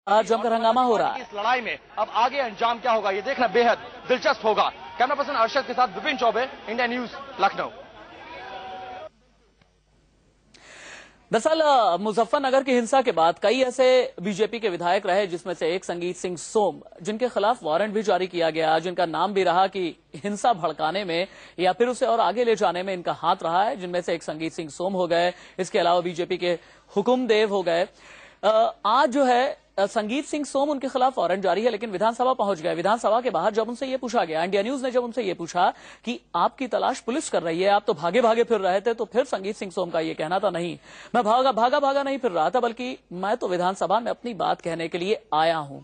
जमकर हंगामा हो रहा है। इस लड़ाई में अब आगे अंजाम क्या होगा, ये देखना बेहद दिलचस्प होगा। कैमरा पर्सन अरशद के साथ विपिन चौबे, इंडिया न्यूज, लखनऊ। दरअसल मुजफ्फरनगर की हिंसा के बाद कई ऐसे बीजेपी के विधायक रहे, जिसमें से एक संगीत सिंह सोम, जिनके खिलाफ वारंट भी जारी किया गया, जिनका नाम भी रहा कि हिंसा भड़काने में या फिर उसे और आगे ले जाने में इनका हाथ रहा है, जिनमें से एक संगीत सिंह सोम हो गए। इसके अलावा बीजेपी के हुकुमदेव हो गए। आज जो है संगीत सिंह सोम, उनके खिलाफ वारंट जारी है, लेकिन विधानसभा पहुंच गए। विधानसभा के बाहर जब उनसे ये पूछा गया, इंडिया न्यूज ने जब उनसे ये पूछा कि आपकी तलाश पुलिस कर रही है, आप तो भागे भागे फिर रहे थे, तो फिर संगीत सिंह सोम का ये कहना था, नहीं मैं भागा नहीं फिर रहा था, बल्कि मैं तो विधानसभा में अपनी बात कहने के लिए आया हूं।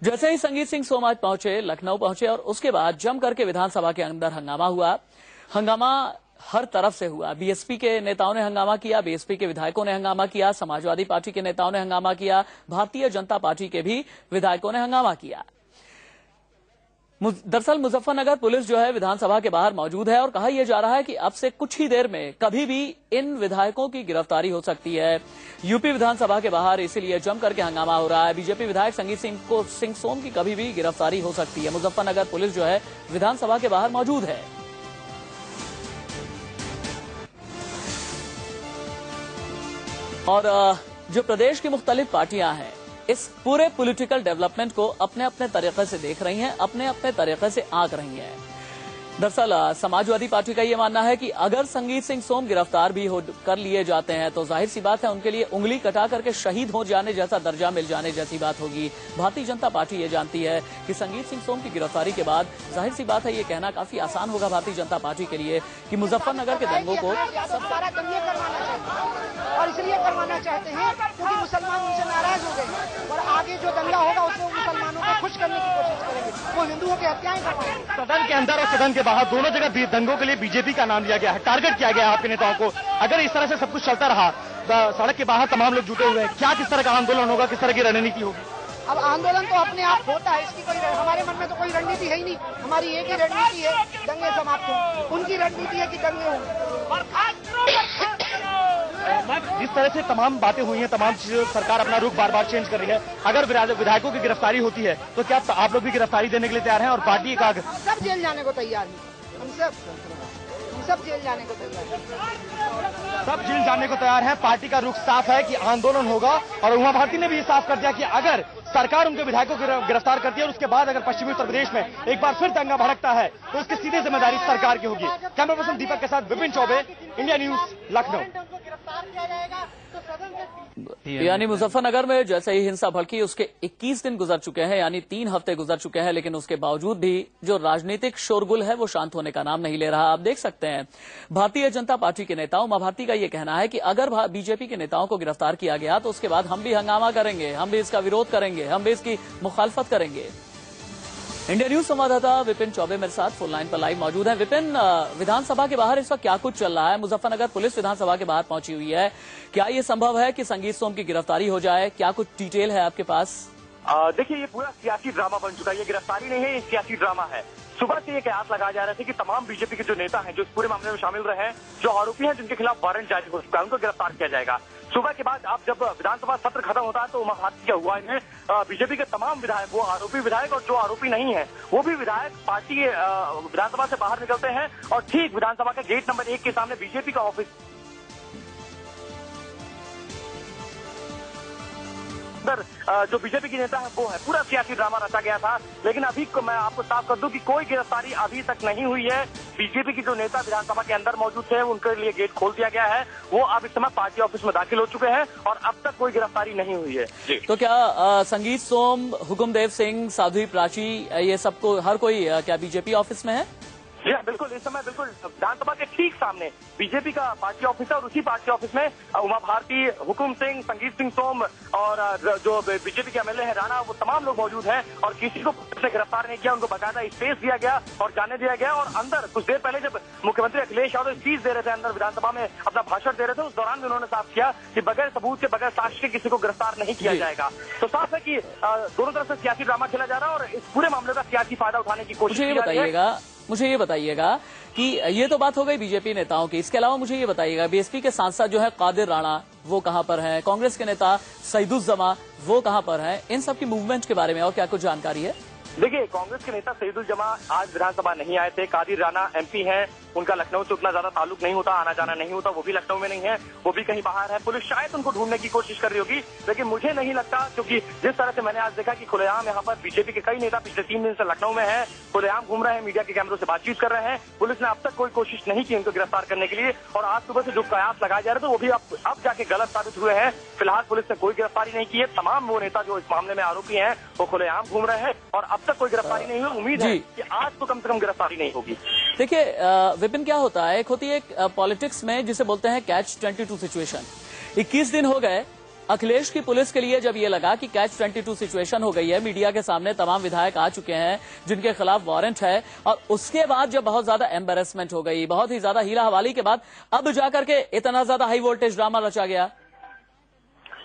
जैसे ही संगीत सिंह सोम आज पहुंचे, लखनऊ पहुंचे, और उसके बाद जम करके विधानसभा के अंदर हंगामा हुआ। हंगामा हर तरफ से हुआ। बीएसपी के नेताओं ने हंगामा किया, बीएसपी के विधायकों ने हंगामा किया, समाजवादी पार्टी के नेताओं ने हंगामा किया, भारतीय जनता पार्टी के भी विधायकों ने हंगामा किया। दरअसल मुजफ्फरनगर पुलिस जो है विधानसभा के बाहर मौजूद है और कहा यह जा रहा है कि अब से कुछ ही देर में कभी भी इन विधायकों की गिरफ्तारी हो सकती है। यूपी विधानसभा के बाहर इसीलिए जम करके हंगामा हो रहा है। बीजेपी विधायक संगीत सिंह सोम की कभी भी गिरफ्तारी हो सकती है। मुजफ्फरनगर पुलिस जो है विधानसभा के बाहर मौजूद है। और जो प्रदेश की मुख्तलिफ पार्टियां हैं, इस पूरे पॉलिटिकल डेवलपमेंट को अपने अपने तरीके से देख रही हैं, अपने अपने तरीके से आंक रही हैं। दरअसल समाजवादी पार्टी का यह मानना है कि अगर संगीत सिंह सोम गिरफ्तार भी कर लिए जाते हैं तो जाहिर सी बात है उनके लिए उंगली कटा करके शहीद हो जाने जैसा दर्जा मिल जाने जैसी बात होगी। भारतीय जनता पार्टी ये जानती है कि संगीत सिंह सोम की गिरफ्तारी के बाद जाहिर सी बात है ये कहना काफी आसान होगा भारतीय जनता पार्टी के लिए कि मुजफ्फरनगर के दंगों को और इसलिए करवाना चाहते हैं क्योंकि मुसलमान उनसे नाराज हो गए और आगे जो दंगा होगा उसमें मुसलमानों को खुश करने की कोशिश करेंगे, वो हिंदुओं की हत्याएं करवाएंगे। सदन के अंदर और सदन के बाहर दोनों जगह दंगों के लिए बीजेपी का नाम लिया गया है, टारगेट किया गया है आपके नेताओं को। अगर इस तरह से सब कुछ चलता रहा, सड़क के बाहर तमाम लोग जुटे हुए हैं, क्या किस तरह का आंदोलन होगा, किस तरह की रणनीति होगी? अब आंदोलन तो अपने आप होता है, इसकी कोई हमारे मन में तो कोई रणनीति है ही नहीं। हमारी एक ही रणनीति है, दंगे समाप्त हो। उनकी रणनीति है कि दंगे हों। जिस तरह से तमाम बातें हुई हैं, तमाम चीजों सरकार अपना रुख बार बार चेंज कर रही है, अगर विधायकों की गिरफ्तारी होती है तो क्या आप लोग भी गिरफ्तारी देने के लिए तैयार हैं? और पार्टी का सब जेल जाने को तैयार है, हम सब जेल जाने को तैयार हैं। सब जेल जाने को तैयार है। पार्टी का रुख साफ है कि आंदोलन होगा और उमा भारती ने भी साफ कर दिया कि अगर सरकार उनके विधायकों को गिरफ्तार करती है और उसके बाद अगर पश्चिमी उत्तर प्रदेश में एक बार फिर दंगा भड़कता है तो इसकी सीधी जिम्मेदारी सरकार की होगी। कैमरा पर्सन दीपक के साथ विपिन चौबे, इंडिया न्यूज, लखनऊ। यानी मुजफ्फरनगर में जैसे ही हिंसा भड़की उसके 21 दिन गुजर चुके हैं, यानी 3 हफ्ते गुजर चुके हैं, लेकिन उसके बावजूद भी जो राजनीतिक शोरगुल है वो शांत होने का नाम नहीं ले रहा। आप देख सकते हैं भारतीय जनता पार्टी के नेताओं, उमा भारती का ये कहना है कि अगर बीजेपी के नेताओं को गिरफ्तार किया गया तो उसके बाद हम भी हंगामा करेंगे, हम भी इसका विरोध करेंगे, हम भी इसकी मुखालफत करेंगे। इंडिया न्यूज संवाददाता विपिन चौबे मेरे साथ फोन लाइन पर लाइव मौजूद है। विपिन, विधानसभा के बाहर इस वक्त क्या कुछ चल रहा है? मुजफ्फरनगर पुलिस विधानसभा के बाहर पहुंची हुई है, क्या ये संभव है कि संगीत सोम की गिरफ्तारी हो जाए? क्या कुछ डिटेल है आपके पास? देखिए, ये पूरा सियासी ड्रामा बन चुका है। ये गिरफ्तारी नहीं है, ये सियासी ड्रामा है। सुबह से ये कयास लगाया जा रहे थे कि तमाम बीजेपी के जो नेता हैं, जो इस पूरे मामले में शामिल रहे हैं, जो आरोपी हैं, जिनके खिलाफ वारंट जारी हो चुका है, उनको गिरफ्तार किया जाएगा। सुबह के बाद अब जब विधानसभा सत्र खत्म होता है तो उमा भारती क्या हुआ, इन्हें बीजेपी के तमाम विधायक, वो आरोपी विधायक और जो आरोपी नहीं है वो भी विधायक पार्टी विधानसभा से बाहर निकलते हैं और ठीक विधानसभा के गेट नंबर 1 के सामने बीजेपी का ऑफिस जो बीजेपी के नेता है वो है। पूरा सियासी ड्रामा रचा गया था, लेकिन अभी मैं आपको साफ कर दूं कि कोई गिरफ्तारी अभी तक नहीं हुई है। बीजेपी के जो नेता विधानसभा के अंदर मौजूद थे उनके लिए गेट खोल दिया गया है, वो अब इस समय पार्टी ऑफिस में दाखिल हो चुके हैं और अब तक कोई गिरफ्तारी नहीं हुई है। जी। तो क्या संगीत सोम, हुकुमदेव सिंह, साध्वी प्राची, ये सबको हर कोई क्या बीजेपी ऑफिस में है? जी हाँ, बिल्कुल। इस समय बिल्कुल विधानसभा के ठीक सामने बीजेपी का पार्टी ऑफिस है और उसी पार्टी ऑफिस में उमा भारती, हुकुम सिंह, संगीत सिंह सोम और जो बीजेपी के एमएलए है राणा, वो तमाम लोग मौजूद हैं और किसी को पुलिस ने गिरफ्तार नहीं किया। उनको बाकायदा स्पेस दिया गया और जाने दिया गया। और अंदर कुछ देर पहले जब मुख्यमंत्री अखिलेश यादव स्पीच दे रहे थे, अंदर विधानसभा में अपना भाषण दे रहे थे, उस दौरान भी उन्होंने साफ किया कि बगैर सबूत के, बगैर साक्ष्य के किसी को गिरफ्तार नहीं किया जाएगा। तो साफ है कि दोनों तरफ से सियासी ड्रामा खेला जा रहा है और इस पूरे मामले का सियासी फायदा उठाने की कोशिश की जा रही है। मुझे ये बताइएगा कि ये तो बात हो गई बीजेपी नेताओं की, इसके अलावा मुझे ये बताइएगा बीएसपी के सांसद जो है कादिर राणा, वो कहां पर हैं? कांग्रेस के नेता सईदुज्जमा, वो कहां पर हैं, इन सब की मूवमेंट के बारे में और क्या कुछ जानकारी है? देखिए, कांग्रेस के नेता सईदुल जमा आज विधानसभा नहीं आए थे। कादिर राना एमपी हैं, उनका लखनऊ से उतना ज्यादा ताल्लुक नहीं होता, आना जाना नहीं होता, वो भी लखनऊ में नहीं है, वो भी कहीं बाहर है। पुलिस शायद उनको ढूंढने की कोशिश कर रही होगी, लेकिन मुझे नहीं लगता, क्योंकि जिस तरह से मैंने आज देखा कि खुलेआम यहाँ पर बीजेपी के कई नेता पिछले 3 दिन से लखनऊ में हैं, खुलेआम घूम रहे हैं, मीडिया के कैमरों से बातचीत कर रहे हैं। पुलिस ने अब तक कोई कोशिश नहीं की उनको गिरफ्तार करने के लिए, और आज सुबह से जो कयास लगाए जा रहे थे वो भी अब जाके गलत साबित हुए हैं। फिलहाल पुलिस ने कोई गिरफ्तारी नहीं की है। तमाम वो नेता जो इस मामले में आरोपी हैं वो खुलेआम घूम रहे हैं और अब तक कोई गिरफ्तारी नहीं हुई। उम्मीद है कि आज तो कम से कम गिरफ्तारी नहीं होगी। देखिए विपिन, क्या होता है, एक होती है पॉलिटिक्स में जिसे बोलते हैं कैच 22 सिचुएशन। 21 दिन हो गए अखिलेश की पुलिस के लिए जब ये लगा कि कैच 22 सिचुएशन हो गई है, मीडिया के सामने तमाम विधायक आ चुके हैं जिनके खिलाफ वारंट है, और उसके बाद जब बहुत ज्यादा एम्बेरसमेंट हो गई, बहुत ही ज्यादा हीरा हवाली के बाद अब जाकर के इतना ज्यादा हाई वोल्टेज ड्रामा रचा गया।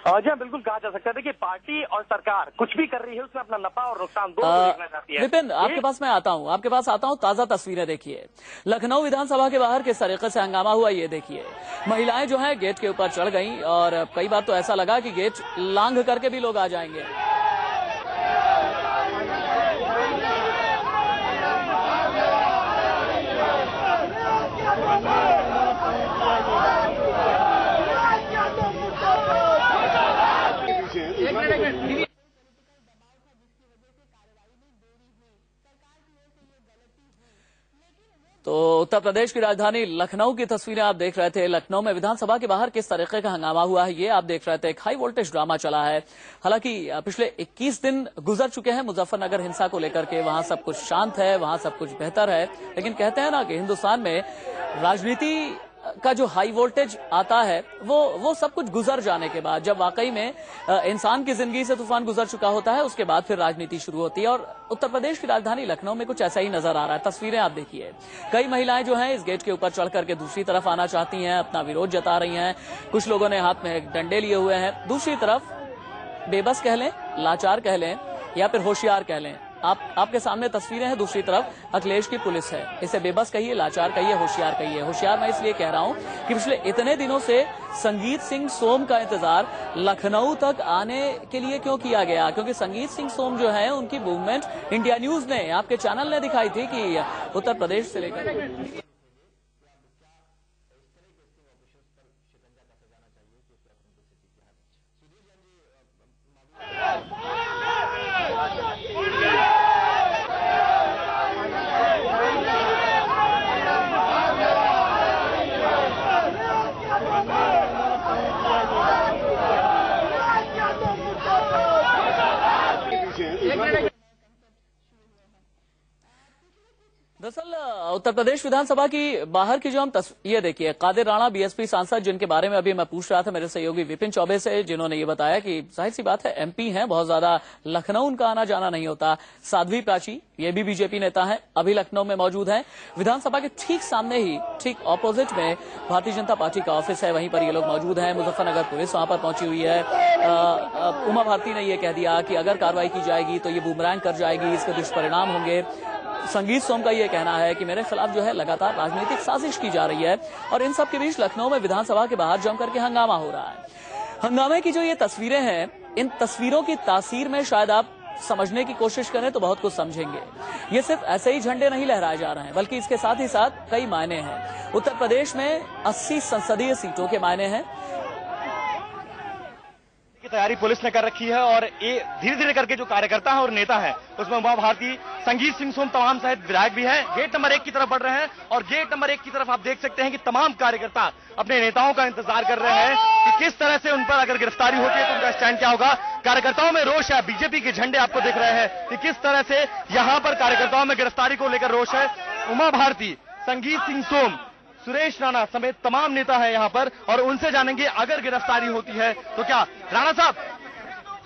जी हाँ, बिल्कुल कहा जा सकता है। देखिए, पार्टी और सरकार कुछ भी कर रही है उसमें अपना नफा और नुकसान दोनों देखना चाहती है। विपिन, आपके पास मैं आता हूं, आपके पास आता हूं, ताजा तस्वीरें देखिए। लखनऊ विधानसभा के बाहर किस तरीके से हंगामा हुआ ये देखिए। महिलाएं जो हैं गेट के ऊपर चढ़ गईं और कई बार तो ऐसा लगा कि गेट लांघ करके भी लोग आ जाएंगे। तो उत्तर प्रदेश की राजधानी लखनऊ की तस्वीरें आप देख रहे थे। लखनऊ में विधानसभा के बाहर किस तरीके का हंगामा हुआ है ये आप देख रहे थे। एक हाई वोल्टेज ड्रामा चला है। हालांकि पिछले 21 दिन गुजर चुके हैं मुजफ्फरनगर हिंसा को लेकर के, वहां सब कुछ शांत है, वहां सब कुछ बेहतर है, लेकिन कहते हैं ना कि हिंदुस्तान में राजनीति का जो हाई वोल्टेज आता है वो सब कुछ गुजर जाने के बाद, जब वाकई में इंसान की जिंदगी से तूफान गुजर चुका होता है, उसके बाद फिर राजनीति शुरू होती है। और उत्तर प्रदेश की राजधानी लखनऊ में कुछ ऐसा ही नजर आ रहा है। तस्वीरें आप देखिए, कई महिलाएं जो हैं इस गेट के ऊपर चढ़ करके दूसरी तरफ आना चाहती हैं, अपना विरोध जता रही हैं। कुछ लोगों ने हाथ में डंडे लिए हुए हैं, दूसरी तरफ बेबस कह लें, लाचार कह लें या फिर होशियार कह लें, आपके सामने तस्वीरें हैं। दूसरी तरफ अखिलेश की पुलिस है। इसे बेबस कहिए, लाचार कहिए, होशियार कहिए। होशियार मैं इसलिए कह रहा हूं कि पिछले इतने दिनों से संगीत सिंह सोम का इंतजार लखनऊ तक आने के लिए क्यों किया गया, क्योंकि संगीत सिंह सोम जो है उनकी मूवमेंट इंडिया न्यूज ने, आपके चैनल ने दिखाई थी कि उत्तर प्रदेश से लेकर दरअसल उत्तर प्रदेश विधानसभा की बाहर की जो हम ये देखिए, कादिर राणा बीएसपी सांसद जिनके बारे में अभी मैं पूछ रहा था मेरे सहयोगी विपिन चौबे से, जिन्होंने ये बताया कि जाहिर सी बात है एमपी हैं, बहुत ज्यादा लखनऊ उनका आना जाना नहीं होता। साध्वी प्राची, ये भी बीजेपी नेता हैं, अभी लखनऊ में मौजूद हैं। विधानसभा के ठीक सामने ही, ठीक ऑपोजिट में भारतीय जनता पार्टी का ऑफिस है, वहीं पर ये लोग मौजूद हैं। मुजफ्फरनगर पुलिस वहां पर पहुंची हुई है। उमा भारती ने यह कह दिया कि अगर कार्रवाई की जाएगी तो ये बूमरैंग कर जाएगी, इसके दुष्परिणाम होंगे। संगीत सोम का यह कहना है कि मेरे खिलाफ जो है लगातार राजनीतिक साजिश की जा रही है, और इन सब के बीच लखनऊ में विधानसभा के बाहर जम करके हंगामा हो रहा है। हंगामे की जो ये तस्वीरें हैं, इन तस्वीरों की तासीर में शायद आप समझने की कोशिश करें तो बहुत कुछ समझेंगे। ये सिर्फ ऐसे ही झंडे नहीं लहराए जा रहे हैं, बल्कि इसके साथ ही साथ कई मायने हैं। उत्तर प्रदेश में 80 संसदीय सीटों के मायने हैं की तैयारी पुलिस ने कर रखी है, और ये धीरे धीरे करके जो कार्यकर्ता है और नेता है उसमें उमा भारती, संगीत सिंह सोम तमाम सहित विधायक भी हैं, गेट नंबर 1 की तरफ बढ़ रहे हैं। और गेट नंबर 1 की तरफ आप देख सकते हैं कि तमाम कार्यकर्ता अपने नेताओं का इंतजार कर रहे हैं कि किस तरह से उन पर अगर गिरफ्तारी होती है तो उनका स्टैंड क्या होगा। कार्यकर्ताओं में रोष है, बीजेपी के झंडे आपको दिख रहे हैं कि किस तरह से यहाँ पर कार्यकर्ताओं में गिरफ्तारी को लेकर रोष है। उमा भारती, संगीत सिंह सोम, सुरेश राणा समेत तमाम नेता है यहाँ पर, और उनसे जानेंगे अगर गिरफ्तारी होती है तो क्या। राणा साहब,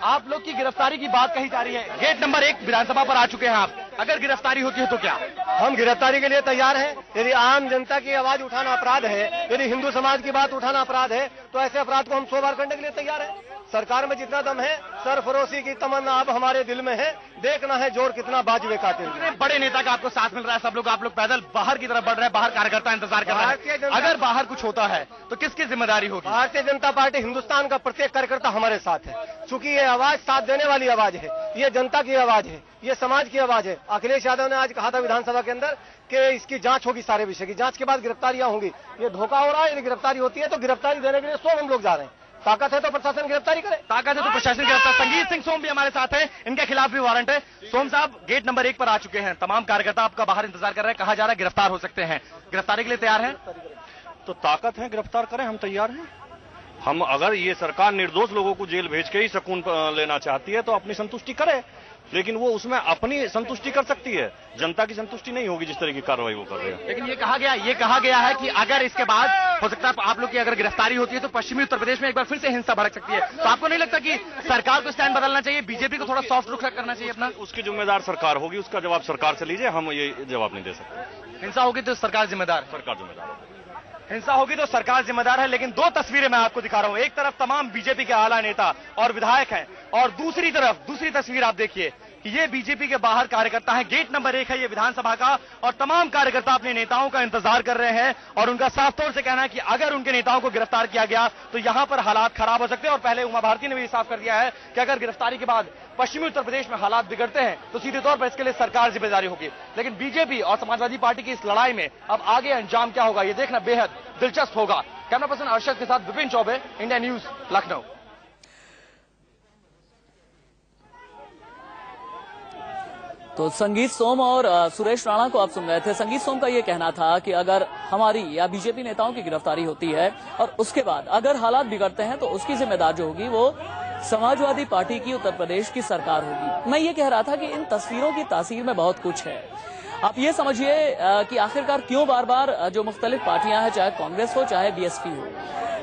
आप लोग की गिरफ्तारी की बात कही जा रही है, गेट नंबर 1 विधानसभा पर आ चुके हैं आप, अगर गिरफ्तारी होती है तो क्या। हम गिरफ्तारी के लिए तैयार हैं। यदि आम जनता की आवाज उठाना अपराध है, यदि हिंदू समाज की बात उठाना अपराध है, तो ऐसे अपराध को हम 100 बार करने के लिए तैयार हैं। सरकार में जितना दम है, सरफरोशी की तमन्ना अब हमारे दिल में है। देखना है जोर कितना बाजुए कातिल। बड़े नेता का आपको साथ मिल रहा है, सब लोग आप लोग पैदल बाहर की तरफ बढ़ रहे हैं, बाहर कार्यकर्ता इंतजार कर रहे हैं। अगर बाहर कुछ होता है तो किसकी जिम्मेदारी होगी? भारतीय जनता पार्टी हिंदुस्तान का प्रत्येक कार्यकर्ता हमारे साथ है, क्योंकि ये आवाज साथ देने वाली आवाज है, ये जनता की आवाज है, ये समाज की आवाज है। अखिलेश यादव ने आज कहा था विधानसभा के अंदर कि इसकी जांच होगी, सारे विषय की जांच के बाद गिरफ्तारियां होंगी। ये धोखा हो रहा है, यदि गिरफ्तारी होती है तो गिरफ्तारी देने के लिए स्वयं हम लोग जा रहे हैं। ताकत है तो प्रशासन गिरफ्तारी करे, ताकत है तो प्रशासन गिरफ्तार। संगीत सिंह सोम भी हमारे साथ हैं, इनके खिलाफ भी वारंट है। सोम साहब गेट नंबर 1 पर आ चुके हैं, तमाम कार्यकर्ता आपका बाहर इंतजार कर रहे हैं, कहा जा रहा है गिरफ्तार हो सकते हैं, गिरफ्तारी के लिए तैयार हैं? तो ताकत है, गिरफ्तार करें, हम तैयार हैं। हम अगर ये सरकार निर्दोष लोगों को जेल भेज के ही सुकून लेना चाहती है तो अपनी संतुष्टि करे, लेकिन वो उसमें अपनी संतुष्टि कर सकती है, जनता की संतुष्टि नहीं होगी जिस तरह की कार्रवाई वो कर रहे हैं। लेकिन ये कहा गया है कि अगर इसके बाद हो सकता है आप लोग की अगर गिरफ्तारी होती है तो पश्चिमी उत्तर प्रदेश में एक बार फिर से हिंसा भड़क सकती है। तो आपको नहीं लगता कि सरकार को स्टैंड बदलना चाहिए, बीजेपी को थोड़ा सॉफ्ट रुख करना चाहिए अपना? उसकी जिम्मेदार सरकार होगी, उसका जवाब सरकार से लीजिए, हम ये जवाब नहीं दे सकते। हिंसा होगी तो सरकार जिम्मेदार हिंसा होगी तो सरकार जिम्मेदार है। लेकिन दो तस्वीरें मैं आपको दिखा रहा हूं, एक तरफ तमाम बीजेपी के आला नेता और विधायक हैं, और दूसरी तरफ दूसरी तस्वीर आप देखिए कि ये बीजेपी के बाहर कार्यकर्ता हैं। गेट नंबर 1 है ये विधानसभा का, और तमाम कार्यकर्ता अपने नेताओं का इंतजार कर रहे हैं, और उनका साफ तौर से कहना है कि अगर उनके नेताओं को गिरफ्तार किया गया तो यहां पर हालात खराब हो सकते हैं। और पहले उमा भारती ने भी साफ कर दिया है कि अगर गिरफ्तारी के बाद पश्चिमी उत्तर प्रदेश में हालात बिगड़ते हैं तो सीधे तौर पर इसके लिए सरकार जिम्मेदारी होगी। लेकिन बीजेपी और समाजवादी पार्टी की इस लड़ाई में अब आगे अंजाम क्या होगा, ये देखना बेहद दिलचस्प होगा। कैमरा पर्सन अर्शद के साथ विपिन चौबे, इंडिया न्यूज, लखनऊ। तो संगीत सोम और सुरेश राणा को आप सुन रहे थे। संगीत सोम का ये कहना था कि अगर हमारी या बीजेपी नेताओं की गिरफ्तारी होती है और उसके बाद अगर हालात बिगड़ते हैं तो उसकी जिम्मेदार जो होगी वो समाजवादी पार्टी की उत्तर प्रदेश की सरकार होगी। मैं ये कह रहा था कि इन तस्वीरों की तासीर में बहुत कुछ है। आप ये समझिए कि आखिरकार क्यों बार बार जो मुख्तलिफ पार्टियां हैं, चाहे कांग्रेस हो चाहे बीएसपी हो,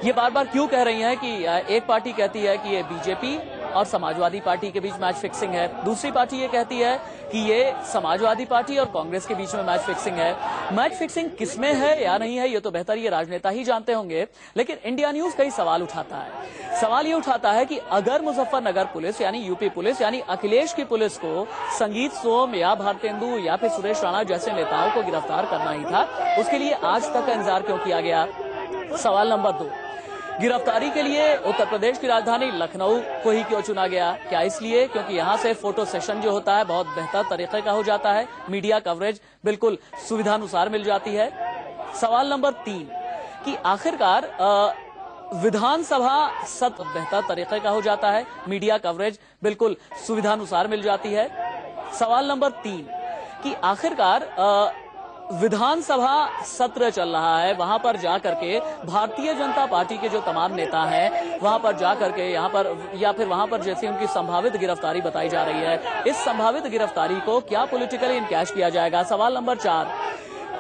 ये बार बार क्यों कह रही हैं कि एक पार्टी कहती है कि ये बीजेपी और समाजवादी पार्टी के बीच मैच फिक्सिंग है, दूसरी पार्टी ये कहती है कि ये समाजवादी पार्टी और कांग्रेस के बीच में मैच फिक्सिंग है। मैच फिक्सिंग किसमें है या नहीं है ये तो बेहतर ये राजनेता ही जानते होंगे, लेकिन इंडिया न्यूज कई सवाल उठाता है। सवाल ये उठाता है कि अगर मुजफ्फरनगर पुलिस यानी यूपी पुलिस यानी अखिलेश की पुलिस को संगीत सोम या भारतेंदु या फिर सुरेश राणा जैसे नेताओं को गिरफ्तार करना ही था, उसके लिए आज तक का इंतजार क्यों किया गया? सवाल नंबर 2, गिरफ्तारी के लिए उत्तर प्रदेश की राजधानी लखनऊ को ही क्यों चुना गया? क्या इसलिए क्योंकि यहां से फोटो सेशन जो होता है बहुत बेहतर तरीके का हो जाता है, मीडिया कवरेज बिल्कुल सुविधानुसार मिल जाती है? सवाल नंबर 3 कि आखिरकार विधानसभा सत्र बेहतर तरीके का हो जाता है, मीडिया कवरेज बिल्कुल सुविधानुसार मिल जाती है। सवाल नंबर 3 कि आखिरकार विधानसभा सत्र चल रहा है, वहां पर जाकर के भारतीय जनता पार्टी के जो तमाम नेता हैं वहां पर जाकर के यहाँ पर या फिर वहां पर जैसे उनकी संभावित गिरफ्तारी बताई जा रही है, इस संभावित गिरफ्तारी को क्या पॉलिटिकली इनकैश किया जाएगा? सवाल नंबर 4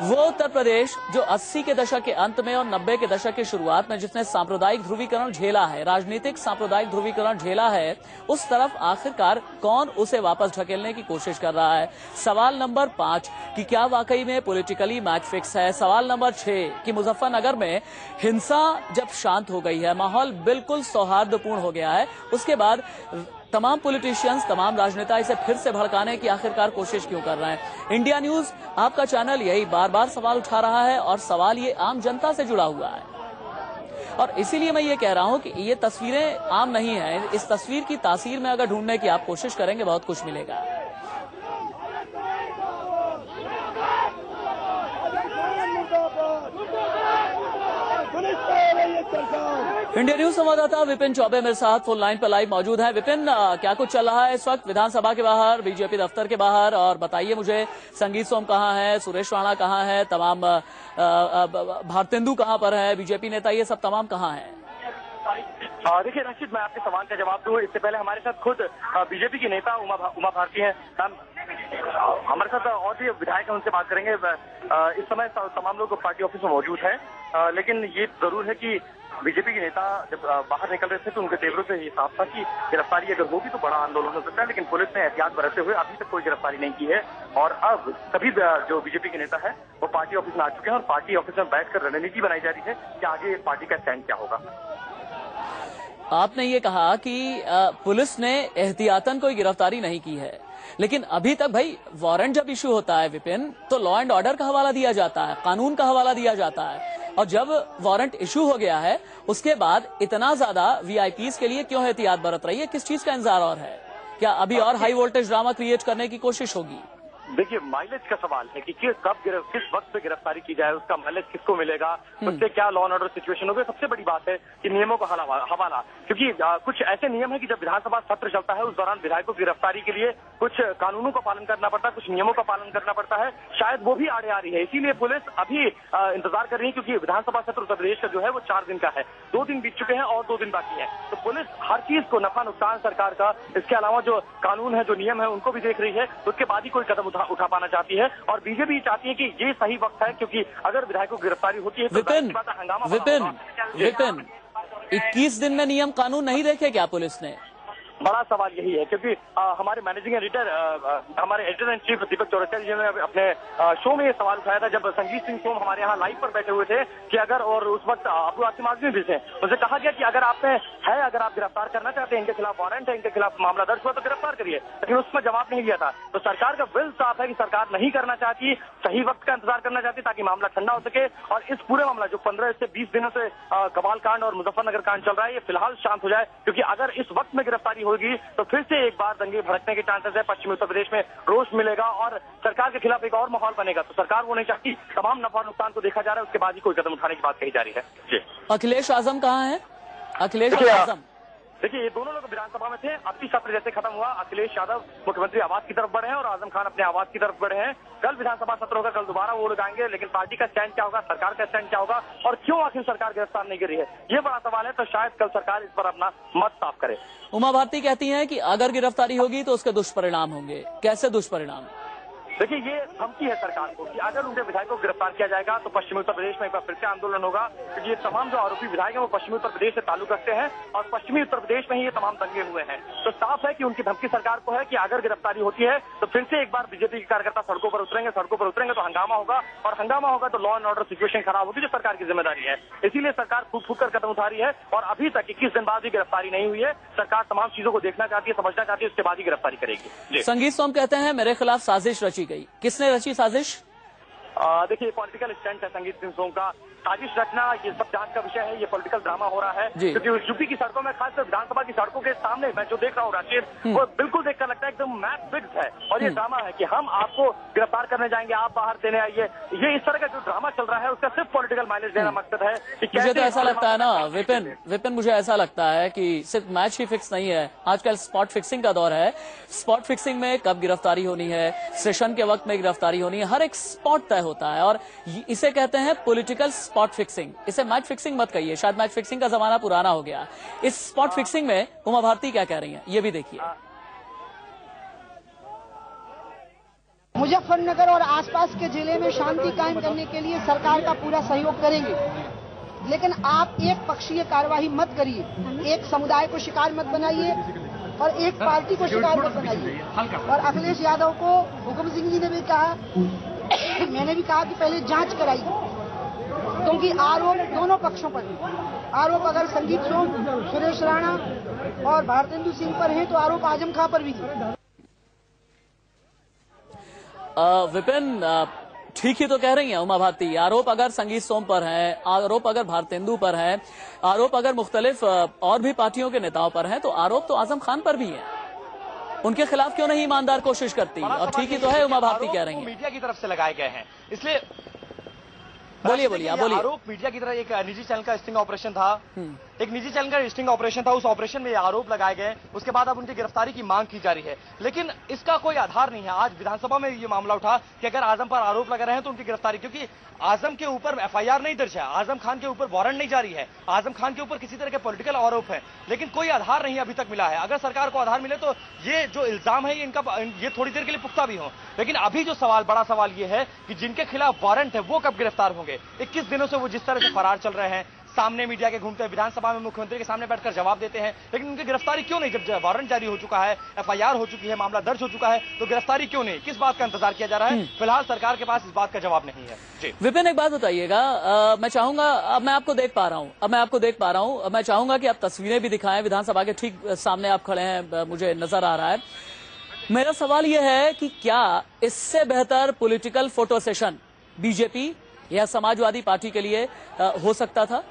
वो उत्तर प्रदेश जो 80 के दशक के अंत में और 90 के दशक की शुरुआत में जिसने सांप्रदायिक ध्रुवीकरण झेला है, राजनीतिक सांप्रदायिक ध्रुवीकरण झेला है, उस तरफ आखिरकार कौन उसे वापस ढकेलने की कोशिश कर रहा है? सवाल नंबर 5 कि क्या वाकई में पॉलिटिकली मैच फिक्स है? सवाल नंबर 6 कि मुजफ्फरनगर में हिंसा जब शांत हो गई है, माहौल बिल्कुल सौहार्दपूर्ण हो गया है, उसके बाद तमाम पॉलिटिशियंस, तमाम राजनेता इसे फिर से भड़काने की आखिरकार कोशिश क्यों कर रहे हैं? इंडिया न्यूज आपका चैनल यही बार बार सवाल उठा रहा है और सवाल ये आम जनता से जुड़ा हुआ है, और इसीलिए मैं ये कह रहा हूं कि ये तस्वीरें आम नहीं है। इस तस्वीर की तासीर में अगर ढूंढने की आप कोशिश करेंगे बहुत कुछ मिलेगा। इंडिया न्यूज संवाददाता विपिन चौबे मेरे साथ फोन लाइन पर लाइव मौजूद है। विपिन, क्या कुछ चल रहा है इस वक्त विधानसभा के बाहर, बीजेपी दफ्तर के बाहर? और बताइए मुझे, संगीत सोम कहाँ है, सुरेश राणा कहाँ है, तमाम भारतेंदु कहाँ पर है, बीजेपी नेता ये सब तमाम कहाँ है? देखिए रशीद, मैं आपके सवाल का जवाब दूं इससे पहले हमारे साथ खुद बीजेपी की नेता उमा भारती हैं, हमारे साथ और भी विधायक हैं, उनसे बात करेंगे। इस समय तमाम लोग पार्टी ऑफिस में मौजूद हैं, लेकिन ये जरूर है कि बीजेपी के नेता जब बाहर निकल रहे थे तो उनके तेवरों से ये साफ था कि गिरफ्तारी अगर होगी तो बड़ा आंदोलन हो सकता है, लेकिन पुलिस ने एहतियात बरतते हुए अभी तक कोई गिरफ्तारी नहीं की है। और अब सभी जो बीजेपी के नेता है वो पार्टी ऑफिस में आ चुके हैं और पार्टी ऑफिस में बैठकर रणनीति बनाई जा रही है कि आगे पार्टी का स्टैंड क्या होगा। आपने ये कहा कि पुलिस ने एहतियातन कोई गिरफ्तारी नहीं की है, लेकिन अभी तक भाई वारंट जब इशू होता है विपिन, तो लॉ एंड ऑर्डर का हवाला दिया जाता है, कानून का हवाला दिया जाता है, और जब वारंट इशू हो गया है उसके बाद इतना ज्यादा वीआईपीज के लिए क्यों एहतियात बरत रही है? किस चीज का इंतजार और है? क्या अभी और हाई वोल्टेज ड्रामा क्रिएट करने की कोशिश होगी? देखिए, माइलेज का सवाल है कि किस वक्त पे गिरफ्तारी की जाए, उसका माइलेज किसको मिलेगा, उससे क्या लॉ एंड ऑर्डर सिचुएशन होगी। सबसे बड़ी बात है कि नियमों का हवाला, क्योंकि कुछ ऐसे नियम है कि जब विधानसभा सत्र चलता है उस दौरान विधायकों की गिरफ्तारी के लिए कुछ कानूनों का पालन करना पड़ता है, कुछ नियमों का पालन करना पड़ता है, शायद वो भी आड़े आ रही है। इसीलिए पुलिस अभी इंतजार कर रही है, क्योंकि विधानसभा सत्र उत्तर प्रदेश का जो है वो 4 दिन का है, 2 दिन बीत चुके हैं और 2 दिन बाकी है। तो पुलिस हर चीज को, नफा नुकसान सरकार का, इसके अलावा जो कानून है, जो नियम है, उनको भी देख रही है, उसके बाद ही कोई कदम उठा पाना चाहती है। और बीजेपी चाहती है कि ये सही वक्त है, क्योंकि अगर विधायकों की गिरफ्तारी होती है तो विपिन 21 दिन में नियम कानून नहीं देखे क्या पुलिस ने? बड़ा सवाल यही है, क्योंकि हमारे मैनेजिंग एडिटर, हमारे एडिटर इन चीफ दीपक चौरसिया जी ने अपने शो में ये सवाल उठाया था जब संगीत सिंह सोम हमारे यहाँ लाइव पर बैठे हुए थे कि अगर, और उस वक्त अबू आसिम आजमी भी थे, उनसे कहा गया कि अगर अगर आप गिरफ्तार करना चाहते हैं, इनके खिलाफ वारंट है, इनके खिलाफ मामला दर्ज हुआ तो गिरफ्तार करिए, लेकिन उसमें जवाब नहीं दिया था। तो सरकार का विल साफ है कि सरकार नहीं करना चाहती, सही वक्त का इंतजार करना चाहती ताकि मामला ठंडा हो सके, और इस पूरे मामला जो 15 से 20 दिनों से कबाल कांड और मुजफ्फरनगर कांड चल रहा है, ये फिलहाल शांत हो जाए, क्योंकि अगर इस वक्त में गिरफ्तारी होगी तो फिर से एक बार दंगे भड़कने के चांसेस है, पश्चिमी उत्तर प्रदेश में रोष मिलेगा और सरकार के खिलाफ एक और माहौल बनेगा। तो सरकार वो नहीं चाहती, तमाम नफा नुकसान को देखा जा रहा है, उसके बाद ही कोई कदम उठाने की बात कही जा रही है। जी, अखिलेश आजम कहाँ है? अखिलेश आजम, देखिए, ये दोनों लोग विधानसभा में थे, अब भी सत्र जैसे खत्म हुआ, अखिलेश यादव मुख्यमंत्री आवास की तरफ बढ़े हैं और आजम खान अपने आवास की तरफ बढ़े हैं। कल विधानसभा सत्र होगा, कल दोबारा वो लोग आएंगे, लेकिन पार्टी का स्टैंड क्या होगा, सरकार का स्टैंड क्या होगा, और क्यों आखिर सरकार गिरफ्तार नहीं कर रही है, ये बड़ा सवाल है। तो शायद कल सरकार इस पर अपना मत साफ करे। उमा भारती कहती हैं कि अगर गिरफ्तारी होगी तो उसके दुष्परिणाम होंगे। कैसे दुष्परिणाम? देखिए, ये धमकी है सरकार को कि अगर उनके विधायकों को गिरफ्तार किया जाएगा तो पश्चिमी उत्तर प्रदेश में एक बार फिर से आंदोलन होगा, क्योंकि ये तमाम जो आरोपी विधायक हैं वो पश्चिमी उत्तर प्रदेश से ताल्लुक रखते हैं और पश्चिमी उत्तर प्रदेश में ही ये तमाम दंगे हुए हैं। तो साफ है कि उनकी धमकी सरकार को है कि अगर गिरफ्तारी होती है तो फिर से एक बार बीजेपी के कार्यकर्ता सड़कों पर उतरेंगे तो हंगामा होगा, और हंगामा होगा तो लॉ एंड ऑर्डर सिचुएशन खराब होगी, जो सरकार की जिम्मेदारी है। इसीलिए सरकार फूक फूक कर कदम उठा रही है, और अभी तक 21 दिन बाद भी गिरफ्तारी नहीं हुई है। सरकार तमाम चीजों को देखना चाहती है, समझना चाहती है, उसके बाद ही गिरफ्तारी करेगी। संगीत सोम कहते हैं मेरे खिलाफ साजिश रची गई। किसने रची साजिश? देखिए, पॉलिटिकल स्टंट है संगीत सिंह सोम का। साजिश रचना ये सब जांच का विषय है, ये पॉलिटिकल ड्रामा हो रहा है, क्योंकि यूपी की सड़कों में, खासकर विधानसभा की सड़कों के सामने मैं जो देख रहा हूँ राशिद, वो बिल्कुल देखकर लगता है एकदम मैच फिक्स है, और ये ड्रामा है कि हम आपको गिरफ्तार करने जाएंगे, आप बाहर देने आइए। ये इस तरह का जो ड्रामा चल रहा है उसका सिर्फ पॉलिटिकल माइलेज देना मकसद है। मुझे तो ऐसा लगता है ना विपिन, मुझे ऐसा लगता है कि सिर्फ मैच ही फिक्स नहीं है, आजकल स्पॉट फिक्सिंग का दौर है। स्पॉट फिक्सिंग में कब गिरफ्तारी होनी है, सेशन के वक्त में गिरफ्तारी होनी है, हर एक स्पॉट तय होता है, और इसे कहते हैं पॉलिटिकल स्पॉट फिक्सिंग। इसे मैच फिक्सिंग मत कहिए, शायद मैच फिक्सिंग का जमाना पुराना हो गया। इस स्पॉट फिक्सिंग में उमा भारती क्या कह रही हैं, ये भी देखिए। मुजफ्फरनगर और आसपास के जिले में शांति कायम करने के लिए सरकार का पूरा सहयोग करेंगे, लेकिन आप एक पक्षीय कार्यवाही मत करिए, एक समुदाय को शिकार मत बनाइए और एक पार्टी को शिकार मत बनाइए। और अखिलेश यादव को हुकुम सिंह जी ने भी कहा, मैंने भी कहा कि पहले जांच कराइए, क्योंकि आरोप दोनों पक्षों पर है। आरोप अगर संगीत सोम, सुरेश राणा और भारतेंदु सिंह पर है तो आरोप आजम खां पर भी है। विपिन, ठीक ही तो कह रही हैं उमा भारती। आरोप अगर संगीत सोम पर है, आरोप अगर भारतेंदु पर है, आरोप अगर मुख्तलिफ और भी पार्टियों के नेताओं पर है, तो आरोप तो आजम खान पर भी है। उनके खिलाफ क्यों नहीं ईमानदार कोशिश करती? और ठीक ही तो है उमा भारती कह रही है, मीडिया की तरफ से लगाए गए हैं, इसलिए बोलिए। आरोप मीडिया की तरह एक निजी चैनल का स्टिंग ऑपरेशन था, एक निजी चैनल का स्टिंग ऑपरेशन था, उस ऑपरेशन में आरोप लगाए गए, उसके बाद अब उनकी गिरफ्तारी की मांग की जा रही है, लेकिन इसका कोई आधार नहीं है। आज विधानसभा में ये मामला उठा कि अगर आजम पर आरोप लगा रहे हैं तो उनकी गिरफ्तारी, क्योंकि आजम के ऊपर एफआईआर नहीं दर्ज है, आजम खान के ऊपर वारंट नहीं जारी है, आजम खान के ऊपर किसी तरह के पॉलिटिकल आरोप है, लेकिन कोई आधार नहीं अभी तक मिला है। अगर सरकार को आधार मिले तो ये जो इल्जाम है ये थोड़ी देर के लिए पुख्ता भी हो, लेकिन अभी जो बड़ा सवाल ये है कि जिनके खिलाफ वारंट है वो कब गिरफ्तार होंगे। 21 दिनों से वो जिस तरह से फरार चल रहे हैं, सामने मीडिया के घूमते हैं, विधानसभा में मुख्यमंत्री के सामने बैठकर जवाब देते हैं, लेकिन उनकी गिरफ्तारी क्यों नहीं? जब वारंट जारी हो चुका है, FIR हो चुकी है, मामला दर्ज हो चुका है, तो गिरफ्तारी क्यों नहीं? किस बात का इंतजार किया जा रहा है? फिलहाल सरकार के पास इस बात का जवाब नहीं है। जी विपिन, एक बात बताइएगा, मैं चाहूंगा, अब मैं आपको देख पा रहा हूं, मैं चाहूंगा कि आप तस्वीरें भी दिखाएं। विधानसभा के ठीक सामने आप खड़े हैं, मुझे नजर आ रहा है। मेरा सवाल यह है कि क्या इससे बेहतर पॉलिटिकल फोटो सेशन बीजेपी या समाजवादी पार्टी के लिए हो सकता था?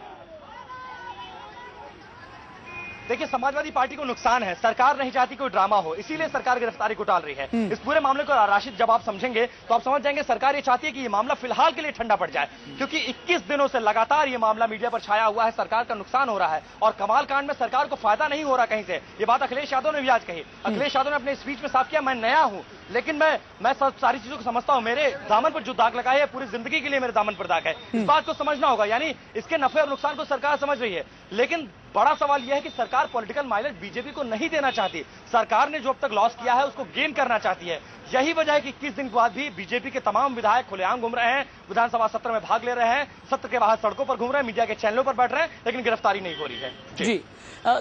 देखिए, समाजवादी पार्टी को नुकसान है, सरकार नहीं चाहती कोई ड्रामा हो, इसीलिए सरकार गिरफ्तारी को टाल रही है। इस पूरे मामले को राशिद जब आप समझेंगे तो आप समझ जाएंगे सरकार ये चाहती है कि ये मामला फिलहाल के लिए ठंडा पड़ जाए, क्योंकि 21 दिनों से लगातार ये मामला मीडिया पर छाया हुआ है, सरकार का नुकसान हो रहा है और कमाल कांड में सरकार को फायदा नहीं हो रहा कहीं से। ये बात अखिलेश यादव ने भी आज कही। अखिलेश यादव ने अपने स्पीच में साफ किया, मैं नया हूं लेकिन मैं सारी चीजों को समझता हूं, मेरे दामन पर जो दाग लगा है पूरी जिंदगी के लिए मेरे दामन पर दाग है। इस बात को समझना होगा, यानी इसके नफे और नुकसान को सरकार समझ रही है। लेकिन बड़ा सवाल यह है कि सरकार पॉलिटिकल माइलेज बीजेपी को नहीं देना चाहती। सरकार ने जो अब तक लॉस किया है उसको गेन करना चाहती है। यही वजह है कि 21 दिन के बाद भी बीजेपी के तमाम विधायक खुलेआम घूम रहे हैं, विधानसभा सत्र में भाग ले रहे हैं, सत्र के बाहर सड़कों पर घूम रहे हैं, मीडिया के चैनलों पर बैठ रहे हैं, लेकिन गिरफ्तारी नहीं हो रही है। जी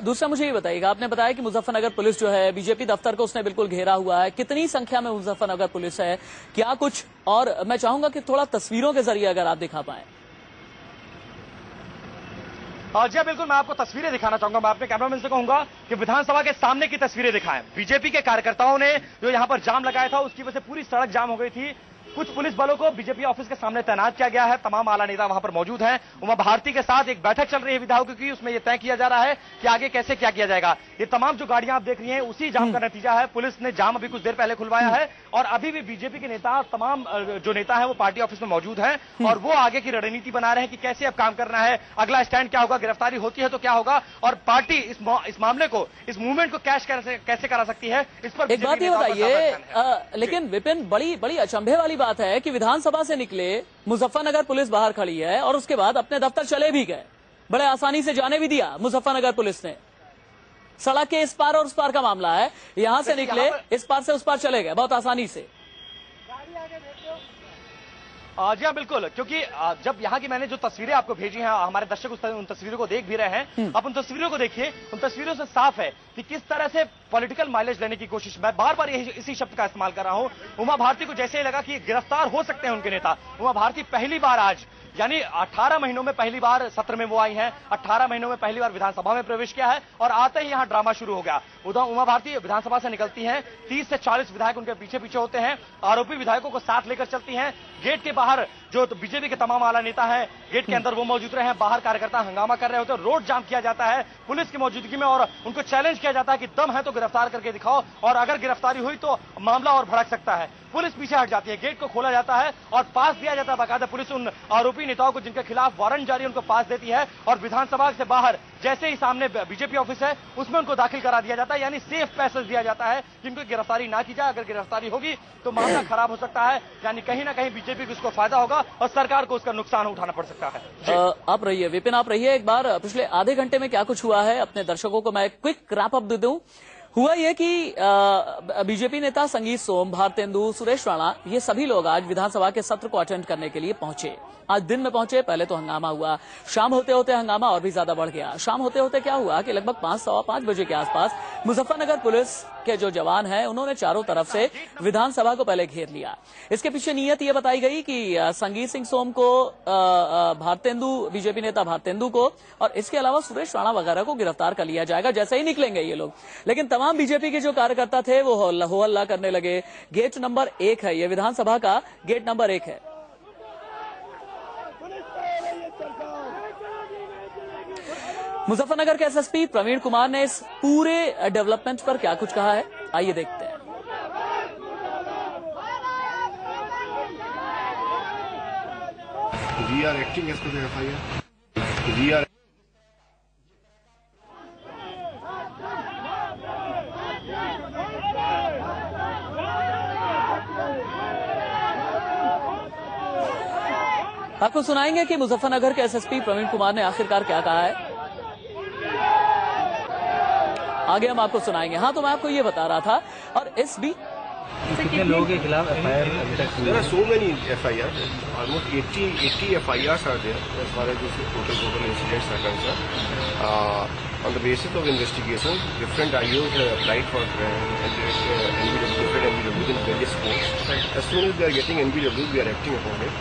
दूसरा मुझे ये बताइएगा, आपने बताया कि मुजफ्फरनगर पुलिस जो है बीजेपी दफ्तर को उसने बिल्कुल घेरा हुआ है। कितनी संख्या में मुजफ्फरनगर पुलिस है, क्या कुछ? और मैं चाहूंगा कि थोड़ा तस्वीरों के जरिए अगर आप दिखा पाए। जी बिल्कुल, मैं आपको तस्वीरें दिखाना चाहूंगा। मैं अपने कैमरामैन से कहूंगा कि विधानसभा के सामने की तस्वीरें दिखाएं। बीजेपी के कार्यकर्ताओं ने जो यहां पर जाम लगाया था उसकी वजह से पूरी सड़क जाम हो गई थी। कुछ पुलिस बलों को बीजेपी ऑफिस के सामने तैनात किया गया है, तमाम आला नेता वहां पर मौजूद हैं। उमा भारती के साथ एक बैठक चल रही है विधायकों की, उसमें यह तय किया जा रहा है कि आगे कैसे क्या किया जाएगा। ये तमाम जो गाड़ियां आप देख रही हैं उसी जाम का नतीजा है। पुलिस ने जाम अभी कुछ देर पहले खुलवाया है और अभी भी बीजेपी के नेता, तमाम जो नेता है वो पार्टी ऑफिस में मौजूद हैं और वो आगे की रणनीति बना रहे हैं कि कैसे अब काम करना है, अगला स्टैंड क्या होगा, गिरफ्तारी होती है तो क्या होगा और पार्टी इस मामले को, इस मूवमेंट को कैश कैसे करा सकती है, इस पर एक बात ये बताइए। लेकिन विपिन, बड़ी अचंभे वाली बात है कि विधानसभा से निकले, मुजफ्फरनगर पुलिस बाहर खड़ी है और उसके बाद अपने दफ्तर चले भी गए, बड़े आसानी से जाने भी दिया मुजफ्फरनगर पुलिस ने। सड़क के इस पार और उस पार का मामला है, यहां से निकले, इस पार से उस पार चले गए बहुत आसानी से। जी हाँ बिल्कुल, क्योंकि जब यहाँ की मैंने जो तस्वीरें आपको भेजी हैं, हमारे दर्शक उन तस्वीरों को देख भी रहे हैं। आप उन तस्वीरों को देखिए, उन तस्वीरों से साफ है कि किस तरह से पॉलिटिकल माइलेज लेने की कोशिश। मैं बार बार इसी शब्द का इस्तेमाल कर रहा हूं। उमा भारती को जैसे ही लगा कि गिरफ्तार हो सकते हैं उनके नेता, उमा भारती पहली बार आज, यानी 18 महीनों में पहली बार सत्र में वो आई हैं, 18 महीनों में पहली बार विधानसभा में प्रवेश किया है और आते ही यहां ड्रामा शुरू हो गया। उमा भारती विधानसभा से निकलती हैं, 30 से 40 विधायक उनके पीछे पीछे होते हैं, आरोपी विधायकों को साथ लेकर चलती हैं। गेट के बाहर जो बीजेपी के तमाम आला नेता हैं, गेट के अंदर वो मौजूद रहे हैं, बाहर कार्यकर्ता हंगामा कर रहे होते हैं, रोड जाम किया जाता है पुलिस की मौजूदगी में और उनको चैलेंज किया जाता है कि दम है तो गिरफ्तार करके दिखाओ और अगर गिरफ्तारी हुई तो मामला और भड़क सकता है। पुलिस पीछे हट जाती है, गेट को खोला जाता है और पास दिया जाता है बाकायदा। पुलिस उन आरोपी नेताओं को जिनके खिलाफ वारंट जारी उनको पास देती है और विधानसभा से बाहर जैसे ही सामने बीजेपी ऑफिस है उसमें उनको दाखिल करा दिया जाता है, यानी सेफ पैसेज दिया जाता है जिनको गिरफ्तारी ना की जाए। अगर गिरफ्तारी होगी तो मामला खराब हो सकता है, यानी कहीं ना कहीं बीजेपी को इसको फायदा होगा और सरकार को उसका नुकसान उठाना पड़ सकता है। आप रहिए विपिन, आप रहिए। एक बार पिछले आधे घंटे में क्या कुछ हुआ है अपने दर्शकों को मैं क्विक रैप अप दे दूं। हुआ यह कि बीजेपी नेता संगीत सोम, भारतेंदु, सुरेश राणा, ये सभी लोग आज विधानसभा के सत्र को अटेंड करने के लिए पहुंचे। आज दिन में पहुंचे, पहले तो हंगामा हुआ, शाम होते होते हंगामा और भी ज्यादा बढ़ गया। शाम होते होते क्या हुआ कि लगभग 5, सवा 5 बजे के आसपास मुजफ्फरनगर पुलिस के जो जवान हैं उन्होंने चारों तरफ से विधानसभा को पहले घेर लिया। इसके पीछे नीयत यह बताई गई कि संगीत सिंह सोम को, भारतेंदु, बीजेपी नेता भारतेंदु को और इसके अलावा सुरेश राणा वगैरह को गिरफ्तार कर लिया जाएगा जैसे ही निकलेंगे ये लोग। लेकिन तमाम बीजेपी के जो कार्यकर्ता थे वो हो हल्ला करने लगे। गेट नंबर 1 है, ये विधानसभा का गेट नंबर 1 है। मुजफ्फरनगर के एसएसपी प्रवीण कुमार ने इस पूरे डेवलपमेंट पर क्या कुछ कहा है, आइए देखते हैं। We are acting as per the FIR. We are आपको सुनाएंगे कि मुजफ्फरनगर के एसएसपी प्रवीण कुमार ने आखिरकार क्या कहा है, आगे हम आपको सुनाएंगे। हाँ, तो मैं आपको ये बता रहा था और इस भी कितने लोगों के खिलाफ FIR अभी तक? There are so many FIR. Almost 80 FIRs are there as far as this total incidents are concerned. On the basis of investigation, different IOs have applied for different NBWs in various courts. As soon as they are getting NBWs, we are acting upon it,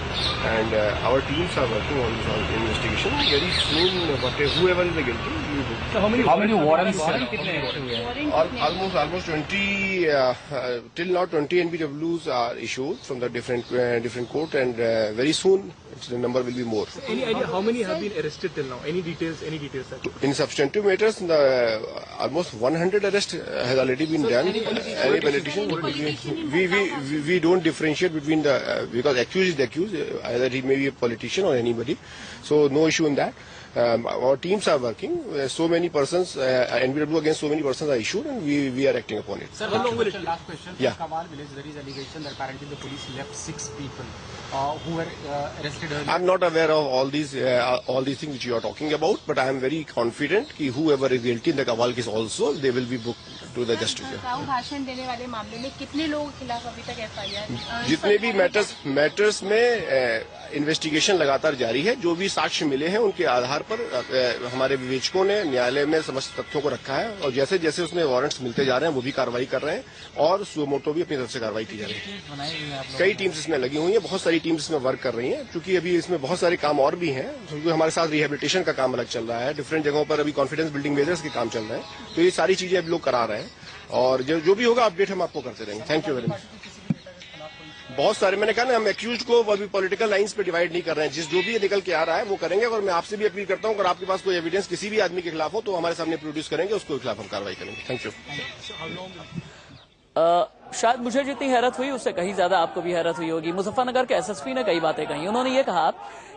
and our teams are working on this investigation. Very soon, whoever is the guilty, we will. So how many warrants? Almost 20 till now 20 NBWs are issued from the different court, and very soon the number will be more. Any idea how many have been arrested till now? Any details? Sir? In substantive matters, almost 100 arrests has already been done. Any politician, we don't differentiate between because accused is the accused, either he may be a politician or anybody, so no issue in that. Our teams are working. So many persons, NBW against so many persons are issued, and we are acting upon it. Sir, last question. Yeah. Kaval village, there is allegation that apparently the police left 6 people who were arrested earlier. I'm not aware of all these things which you are talking about, but I am very confident that whoever is guilty in the Kaval case also, they will be booked to the justice. भाषण देने वाले मामले में कितने लोगों के खिलाफ अभी तक FIR? जितने भी मैटर्स में इन्वेस्टिगेशन लगातार जारी है। जो भी साक्ष्य मिले हैं उनके आधार पर हमारे विवेचकों ने न्यायालय में समस्त तथ्यों को रखा है, और जैसे जैसे उसमें वारंट्स मिलते जा रहे हैं वो भी कार्रवाई कर रहे हैं, और सुमोटो भी अपनी तरफ से कार्रवाई की जा रही है। कई टीम्स इसमें लगी हुई है, बहुत सारी टीम्स इसमें वर्क कर रही हैं, क्योंकि अभी इसमें बहुत सारे काम और भी हैं, क्योंकि हमारे साथ रिहेबिलिटेशन का काम अलग चल रहा है, डिफरेंट जगहों पर अभी कॉन्फिडेंस बिल्डिंग मेजर्स के काम चल रहे हैं, तो ये सारी चीजें अभी लोग करा रहे हैं, और जो भी होगा अपडेट हम आपको करते रहेंगे। Thank you very much. बहुत सारे, मैंने कहा ना, हम एक्यूज को अभी पॉलिटिकल लाइंस पे डिवाइड नहीं कर रहे हैं, जो भी निकल के आ रहा है वो करेंगे, और मैं आपसे भी अपील करता हूं अगर आपके पास कोई एविडेंस किसी भी आदमी के खिलाफ हो तो हमारे सामने प्रोड्यूस करेंगे, उसके खिलाफ हम कार्रवाई करेंगे। Thank you. शायद मुझे जितनी हैरत हुई उससे कहीं ज्यादा आपको भी हैरत हुई होगी। मुजफ्फरनगर के एसएसपी ने कई बातें कही। उन्होंने ये कहा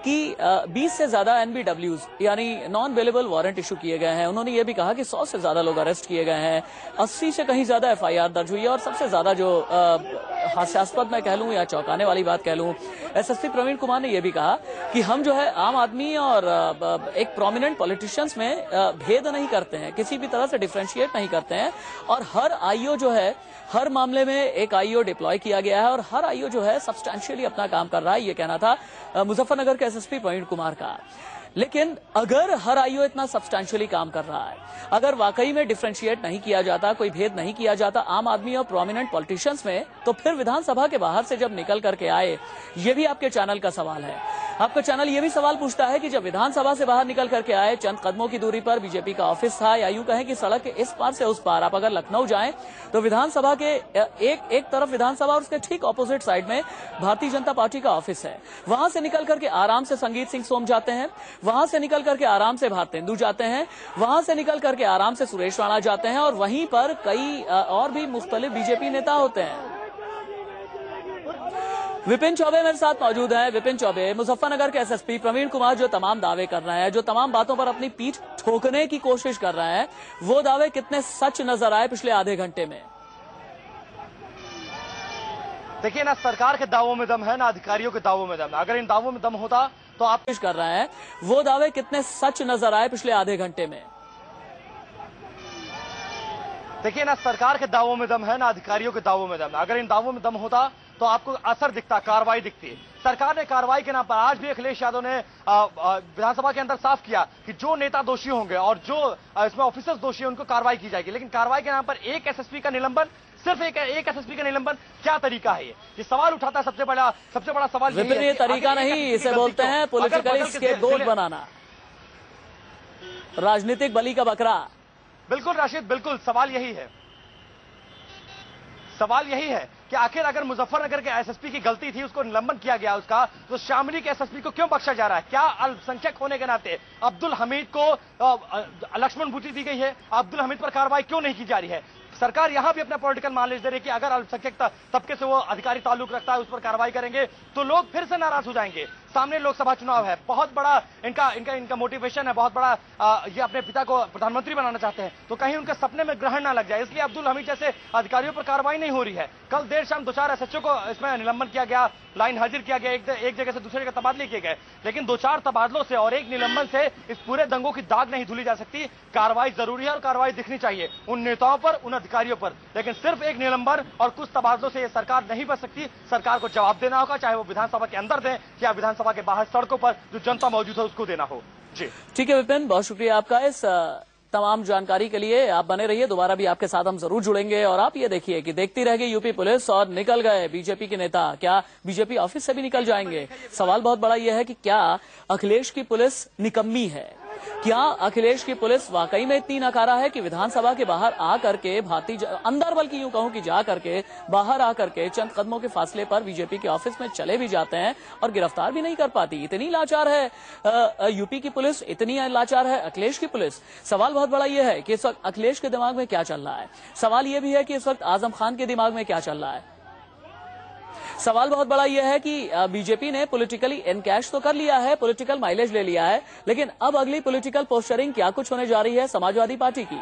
कि 20 से ज्यादा NBWs यानी नॉन बेलेबल वारंट इशू किए गए हैं। उन्होंने ये भी कहा कि 100 से ज्यादा लोग अरेस्ट किए गए हैं, 80 से कहीं ज्यादा FIR दर्ज हुई है, और सबसे ज्यादा जो हास्यास्पद मैं कह लूं या चौंकाने वाली बात कह लूं, एसएसपी प्रवीण कुमार ने यह भी कहा कि हम जो है आम आदमी और एक प्रोमिनेंट पॉलिटिशियंस में भेद नहीं करते हैं, किसी भी तरह से डिफ्रेंशिएट नहीं करते हैं, और हर आईओ जो है, हर मामले में एक आईओ डिप्लॉय किया गया है और हर आईओ जो है सब्सटैंशियली अपना काम कर रहा है। ये कहना था मुजफ्फरनगर के एसएसपी प्रवीण कुमार का। लेकिन अगर हर आईओ इतना सब्सटैंशियली काम कर रहा है, अगर वाकई में डिफरेंशिएट नहीं किया जाता, कोई भेद नहीं किया जाता आम आदमी और प्रोमिनेंट पॉलिटिशियंस में, तो फिर विधानसभा के बाहर से जब निकल करके आए, ये भी आपके चैनल का सवाल है। आपका चैनल ये भी सवाल पूछता है कि जब विधानसभा से बाहर निकल करके आए, चंद कदमों की दूरी पर बीजेपी का ऑफिस था, या यूं कहें कि सड़क के इस पार से उस पार, आप अगर लखनऊ जाएं तो विधानसभा के एक तरफ विधानसभा और उसके ठीक ऑपोजिट साइड में भारतीय जनता पार्टी का ऑफिस है। वहां से निकल करके आराम से संगीत सिंह सोम जाते हैं, वहां से निकल करके आराम से भारतेंदु जाते हैं, वहां से निकल करके आराम से सुरेश राणा जाते हैं, और वहीं पर कई और भी मुख्तलिफ बीजेपी नेता होते हैं। विपिन चौबे मेरे साथ मौजूद हैं। विपिन चौबे, मुजफ्फरनगर के एसएसपी प्रवीण कुमार जो तमाम दावे कर रहे हैं, जो तमाम बातों पर अपनी पीठ ठोकने की कोशिश कर रहे हैं, वो दावे कितने सच नजर आए पिछले आधे घंटे में? देखिए, ना सरकार के दावों में दम है, ना अधिकारियों के दावों में दम है। अगर इन दावों में दम होता तो आप कोशिश कर रहे हैं, वो दावे कितने सच नजर आए पिछले आधे घंटे में? देखिए, ना सरकार के दावों में दम है, ना अधिकारियों के दावों में दम है। अगर इन दावों में दम होता तो आपको असर दिखता, कार्रवाई दिखती। सरकार ने कार्रवाई के नाम पर, आज भी अखिलेश यादव ने विधानसभा के अंदर साफ किया कि जो नेता दोषी होंगे और जो इसमें ऑफिसर्स दोषी हैं उनको कार्रवाई की जाएगी। लेकिन कार्रवाई के नाम पर एक एसएसपी का निलंबन, सिर्फ एक एसएसपी का निलंबन, क्या तरीका है? ये सवाल उठाता है। सबसे बड़ा सवाल ये तरीका नहीं, इसे बोलते हैं पॉलिटिकल स्केपगोट बनाना, राजनीतिक बलि का बकरा। बिल्कुल राशिद, बिल्कुल सवाल यही है। सवाल यही है कि आखिर अगर मुजफ्फरनगर के एसएसपी की गलती थी, उसको निलंबन किया गया उसका, तो शामली के एसएसपी को क्यों बख्शा जा रहा है? क्या अल्पसंख्यक होने के नाते अब्दुल हमीद को लक्ष्मण भूति दी गई है? अब्दुल हमीद पर कार्रवाई क्यों नहीं की जा रही है? सरकार यहां भी अपना पॉलिटिकल माइलेज दे रही है कि अगर अल्पसंख्यक तबके से वो अधिकारी ताल्लुक रखता है, उस पर कार्रवाई करेंगे तो लोग फिर से नाराज हो जाएंगे। सामने लोकसभा चुनाव है, बहुत बड़ा इनका मोटिवेशन है, बहुत बड़ा ये अपने पिता को प्रधानमंत्री बनाना चाहते हैं, तो कहीं उनके सपने में ग्रहण ना लग जाए, इसलिए अब्दुल हमीद जैसे अधिकारियों पर कार्रवाई नहीं हो रही है। कल देर शाम 2-4 एसएचओ को इसमें निलंबन किया गया, लाइन हाजिर किया गया, एक जगह से दूसरे जगह तबादले किए गए, लेकिन 2-4 तबादलों से और एक निलंबन से इस पूरे दंगों की दाग नहीं धुली जा सकती। कार्रवाई जरूरी है और कार्रवाई दिखनी चाहिए उन नेताओं पर, उन अधिकारियों पर, लेकिन सिर्फ एक निलंबन और कुछ तबादलों से ये सरकार नहीं बच सकती। सरकार को जवाब देना होगा, चाहे वो विधानसभा के अंदर दें या विधानसभा के बाहर सड़कों पर जो जनता मौजूद है उसको देना हो। जी ठीक है विपिन, बहुत शुक्रिया आपका इस तमाम जानकारी के लिए। आप बने रहिए, दोबारा भी आपके साथ हम जरूर जुड़ेंगे। और आप ये देखिए कि देखती रहेगी यूपी पुलिस और निकल गए बीजेपी के नेता। क्या बीजेपी ऑफिस से भी निकल जाएंगे? सवाल बहुत बड़ा यह है कि क्या अखिलेश की पुलिस निकम्मी है? क्या अखिलेश की पुलिस वाकई में इतनी नकारा है कि विधानसभा के बाहर आकर के अंदर बल्कि यूं कहूं कि जा करके बाहर आकर के चंद कदमों के फासले पर बीजेपी के ऑफिस में चले भी जाते हैं और गिरफ्तार भी नहीं कर पाती? इतनी लाचार है यूपी की पुलिस, इतनी लाचार है अखिलेश की पुलिस। सवाल बहुत बड़ा यह है कि इस वक्त अखिलेश के दिमाग में क्या चल रहा है। सवाल यह भी है कि इस वक्त आजम खान के दिमाग में क्या चल रहा है। सवाल बहुत बड़ा यह है कि बीजेपी ने पॉलिटिकली एनकैश तो कर लिया है, पॉलिटिकल माइलेज ले लिया है, लेकिन अब अगली पॉलिटिकल पोस्चरिंग क्या कुछ होने जा रही है समाजवादी पार्टी की।